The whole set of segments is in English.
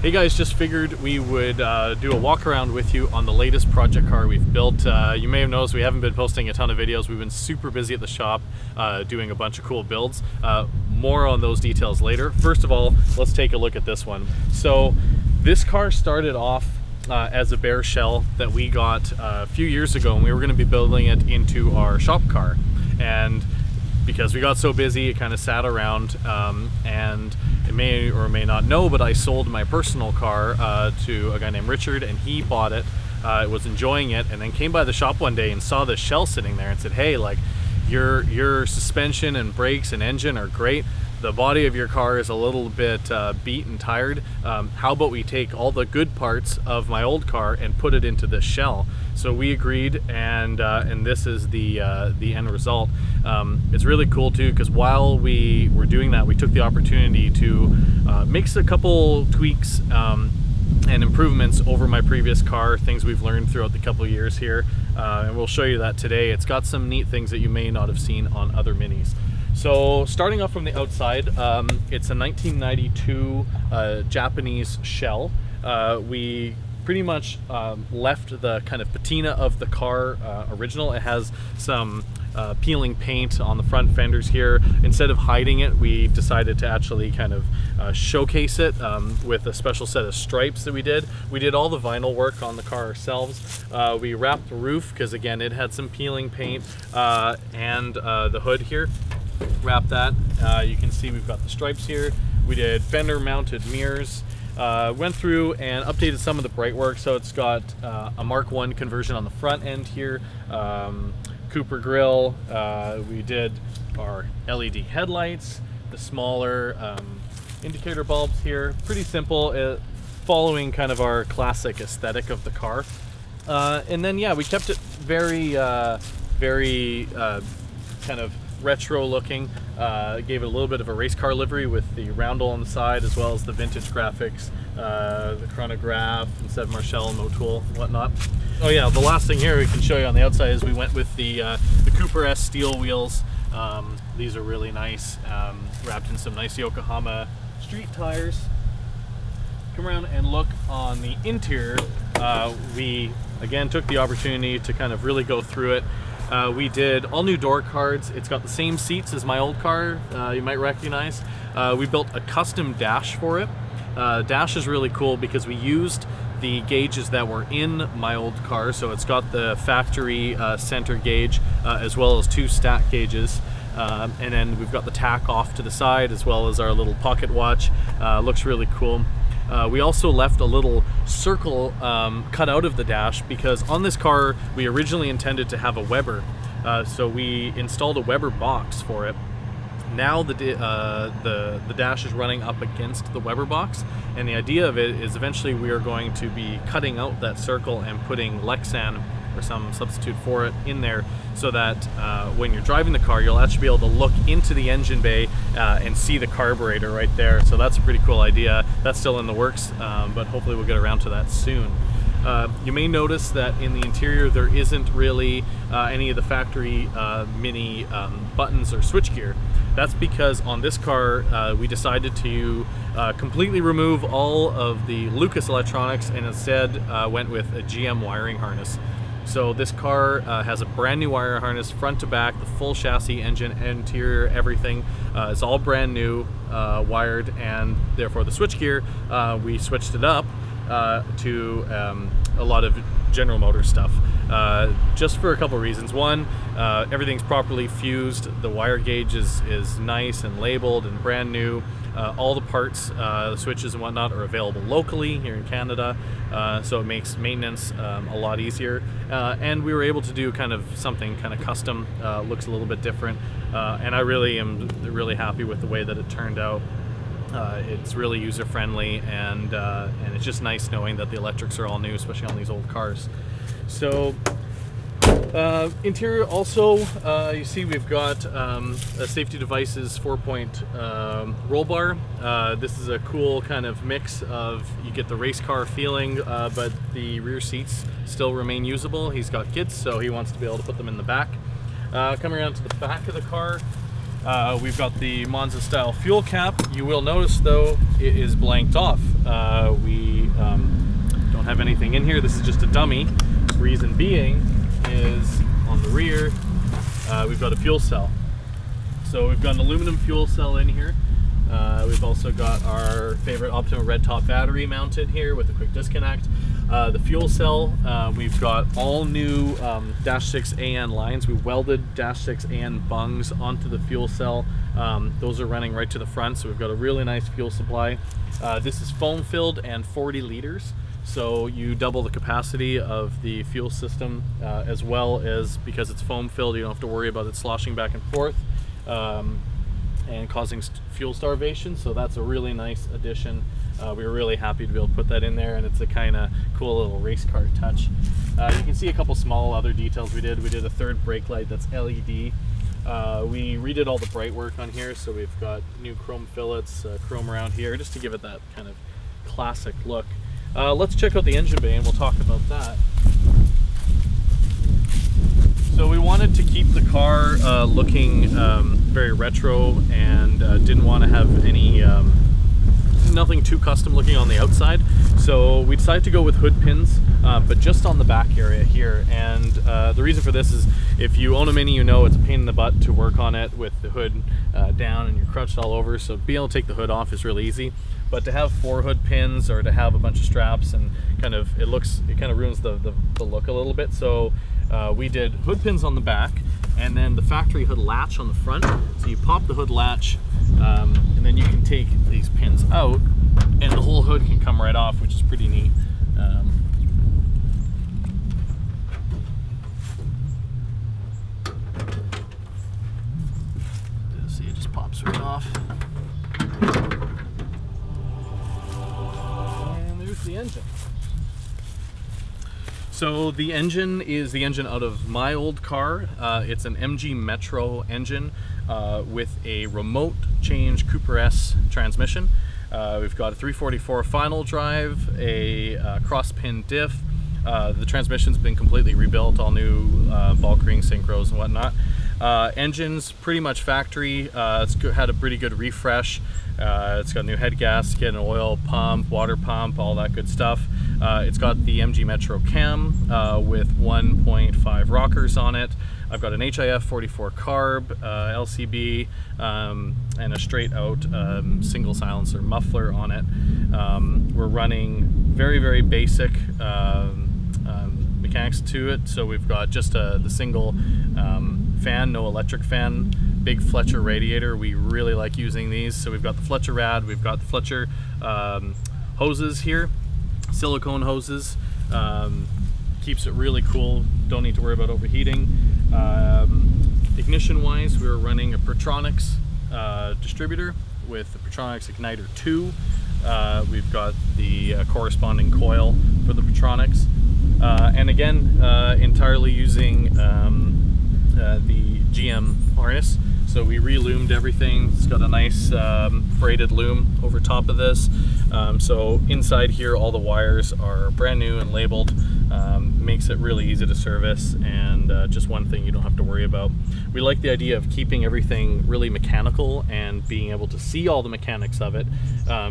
Hey guys, just figured we would do a walk around with you on the latest project car we've built. You may have noticed we haven't been posting a ton of videos. We've been super busy at the shop doing a bunch of cool builds. More on those details later. First of all, let's take a look at this one. So this car started off as a bare shell that we got a few years ago, and we were going to be building it into our shop car. And because we got so busy, it kind of sat around, and it may or may not know, but I sold my personal car to a guy named Richard, and he bought it, was enjoying it, and then came by the shop one day and saw this shell sitting there and said, hey, like, your suspension and brakes and engine are great. The body of your car is a little bit beat and tired. How about we take all the good parts of my old car and put it into this shell? So we agreed, and this is the end result. It's really cool too, because while we were doing that, we took the opportunity to make a couple tweaks and improvements over my previous car, things we've learned throughout the couple years here, and we'll show you that today. It's got some neat things that you may not have seen on other Minis. So starting off from the outside, it's a 1992 Japanese shell. We pretty much left the kind of patina of the car original. It has some peeling paint on the front fenders here. Instead of hiding it, we decided to actually kind of showcase it with a special set of stripes that we did. We did all the vinyl work on the car ourselves. We wrapped the roof because, again, it had some peeling paint, and the hood here. Wrap that. You can see we've got the stripes here. We did fender mounted mirrors. Went through and updated some of the bright work, so it's got a Mark I conversion on the front end here, Cooper grille. We did our LED headlights, the smaller indicator bulbs here. Pretty simple, following kind of our classic aesthetic of the car. And then, yeah, we kept it very kind of retro looking. Gave it a little bit of a race car livery with the roundel on the side, as well as the vintage graphics, the chronograph instead of Marshall and Motul and whatnot. Oh yeah, the last thing here we can show you on the outside is we went with the Cooper S steel wheels. These are really nice, wrapped in some nice Yokohama street tires. Come around and look on the interior. We again took the opportunity to kind of really go through it. We did all new door cards. It's got the same seats as my old car, you might recognize. We built a custom dash for it. Dash is really cool because we used the gauges that were in my old car. So it's got the factory center gauge, as well as 2 stack gauges. And then we've got the tack off to the side, as well as our little pocket watch. Looks really cool. We also left a little circle cut out of the dash because on this car we originally intended to have a Weber, so we installed a Weber box for it. Now the dash is running up against the Weber box, and the idea of it is eventually we are going to be cutting out that circle and putting Lexan or some substitute for it in there, so that when you're driving the car, you'll actually be able to look into the engine bay and see the carburetor right there. So that's a pretty cool idea. That's still in the works, but hopefully we'll get around to that soon. You may notice that in the interior there isn't really any of the factory Mini buttons or switchgear. That's because on this car we decided to completely remove all of the Lucas electronics and instead went with a GM wiring harness. So this car has a brand new wire harness, front to back, the full chassis, engine, interior, everything. It's all brand new, wired, and therefore the switchgear, we switched it up to a lot of General Motors stuff, just for a couple reasons. One, everything's properly fused. The wire gauge is nice and labeled and brand new. All the parts, the switches and whatnot, are available locally here in Canada, so it makes maintenance a lot easier. And we were able to do kind of something kind of custom, looks a little bit different, and I really am really happy with the way that it turned out. It's really user-friendly, and it's just nice knowing that the electrics are all new, especially on these old cars. So interior also, you see we've got a Safety Devices 4-point roll bar. This is a cool kind of mix of, you get the race car feeling, but the rear seats still remain usable. He's got kids, so he wants to be able to put them in the back. Coming around to the back of the car, We've got the Monza style fuel cap. You will notice though it is blanked off. We don't have anything in here. This is just a dummy. Reason being is on the rear we've got a fuel cell. So we've got an aluminum fuel cell in here. We've also got our favorite Optima red top battery mounted here with a quick disconnect. The fuel cell, we've got all new Dash 6 AN lines. We welded Dash 6 AN bungs onto the fuel cell. Those are running right to the front, so we've got a really nice fuel supply. This is foam filled and 40 liters. So you double the capacity of the fuel system, as well as, because it's foam filled, you don't have to worry about it sloshing back and forth and causing fuel starvation. So that's a really nice addition. We were really happy to be able to put that in there, and it's a kind of cool little race car touch. You can see a couple small other details we did. We did a third brake light that's LED. We redid all the bright work on here, so we've got new chrome fillets, chrome around here, just to give it that kind of classic look. Let's check out the engine bay and we'll talk about that. So we wanted to keep the car looking very retro, and didn't want to have any nothing too custom looking on the outside. So we decided to go with hood pins, but just on the back area here. And the reason for this is, if you own a Mini, you know it's a pain in the butt to work on it with the hood down and you're crunched all over. So being able to take the hood off is really easy. But to have 4 hood pins, or to have a bunch of straps, and kind of it kind of ruins the look a little bit. So we did hood pins on the back, and then the factory hood latch on the front. So you pop the hood latch, and then you can take these pins out, and the whole hood can come right off, which is pretty neat. See, it just pops right off. And there's the engine. So the engine is the engine out of my old car. It's an MG Metro engine with a remote change Cooper S transmission. We've got a 344 final drive, a cross pin diff. The transmission's been completely rebuilt, all new bulk ring synchros and whatnot. Engine's pretty much factory. It's had a pretty good refresh. It's got new head gasket, an oil pump, water pump, all that good stuff. It's got the MG Metro cam with 1.5 rockers on it. I've got an HIF 44 carb, LCB, and a straight out single silencer muffler on it. We're running very, very basic mechanics to it. So we've got just the single fan, no electric fan, big Fletcher radiator. We really like using these. So we've got the Fletcher rad, we've got the Fletcher hoses here, silicone hoses. Keeps it really cool, don't need to worry about overheating. Ignition wise, we were running a Pertronix distributor with the Pertronix Igniter 2. We've got the corresponding coil for the Pertronix. And again, entirely using the GM harness. So we re-loomed everything. It's got a nice braided loom over top of this. So inside here, all the wires are brand new and labeled. Makes it really easy to service, and just one thing you don't have to worry about. We like the idea of keeping everything really mechanical and being able to see all the mechanics of it.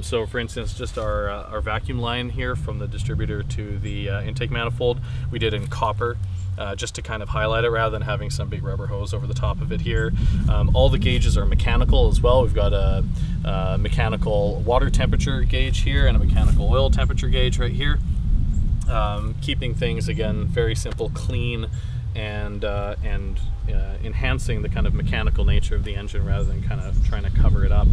So for instance, just our vacuum line here from the distributor to the intake manifold, we did in copper. Just to kind of highlight it rather than having some big rubber hose over the top of it here. All the gauges are mechanical as well. We've got a mechanical water temperature gauge here and a mechanical oil temperature gauge right here. Keeping things, again, very simple, clean, and enhancing the kind of mechanical nature of the engine rather than kind of trying to cover it up.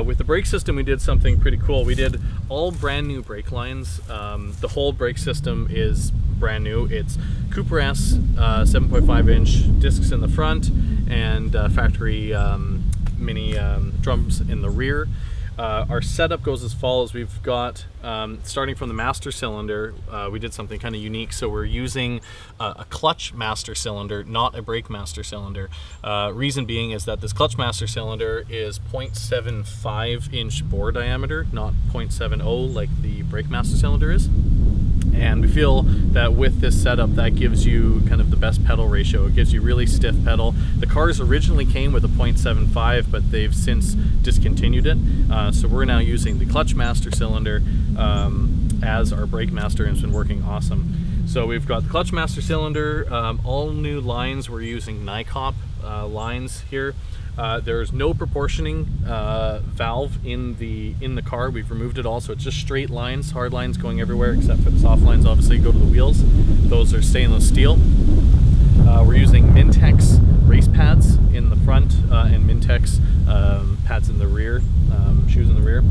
With the brake system, we did something pretty cool. We did all brand new brake lines. The whole brake system is brand new. It's Cooper S, 7.5 inch discs in the front, and factory mini drums in the rear. Our setup goes as follows. We've got, starting from the master cylinder, we did something kind of unique. So we're using a clutch master cylinder, not a brake master cylinder. Reason being is that this clutch master cylinder is 0.75 inch bore diameter, not 0.70 like the brake master cylinder is. And we feel that with this setup, that gives you kind of the best pedal ratio. It gives you really stiff pedal. The cars originally came with a 0.75, but they've since discontinued it. So we're now using the Clutch Master cylinder as our brake master, and it's been working awesome. So we've got the Clutch Master cylinder, all new lines. We're using Nycop lines here. There's no proportioning valve in the car. We've removed it all, so it's just straight lines, hard lines going everywhere, except for the soft lines obviously go to the wheels. Those are stainless steel. We're using Mintex race pads in the front and Mintex pads in the rear, shoes in the rear.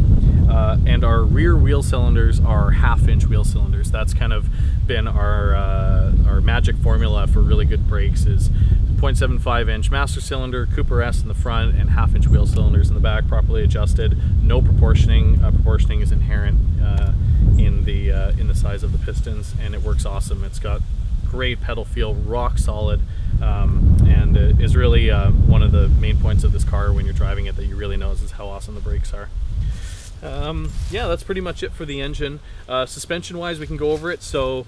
And our rear wheel cylinders are 1/2-inch wheel cylinders. That's kind of been our magic formula for really good brakes, is 0.75-inch master cylinder, Cooper S in the front, and 1/2-inch wheel cylinders in the back, properly adjusted. No proportioning. Proportioning is inherent in the size of the pistons, and it works awesome. It's got great pedal feel, rock solid, and it is really one of the main points of this car when you're driving it that you really notice is how awesome the brakes are. Yeah, that's pretty much it for the engine. Suspension wise, we can go over it. So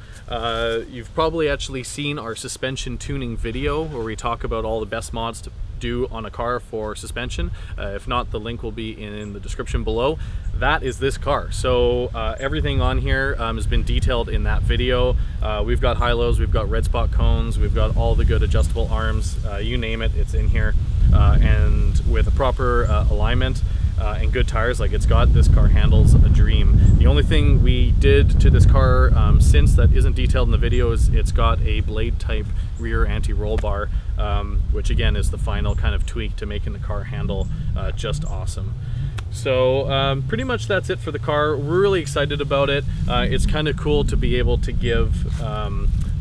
you've probably actually seen our suspension tuning video where we talk about all the best mods to do on a car for suspension. If not, the link will be in the description below. That is this car. So everything on here has been detailed in that video. We've got high-lows, we've got red spot cones, we've got all the good adjustable arms, you name it, it's in here. And with a proper alignment and good tires like it's got, this car handles a dream. The only thing we did to this car since that isn't detailed in the video is it's got a blade type rear anti-roll bar, which again is the final kind of tweak to making the car handle just awesome. So pretty much that's it for the car. We're really excited about it. It's kind of cool to be able to give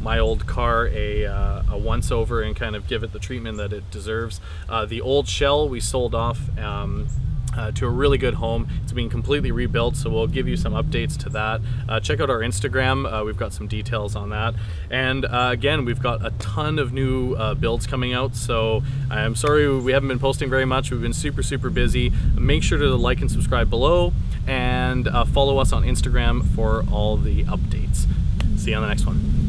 my old car a once over and kind of give it the treatment that it deserves. The old shell we sold off to a really good home. It's being completely rebuilt, so we'll give you some updates to that. Check out our Instagram, we've got some details on that. And again, we've got a ton of new builds coming out, so I'm sorry we haven't been posting very much. We've been super busy. Make sure to like and subscribe below, and follow us on Instagram for all the updates. See you on the next one.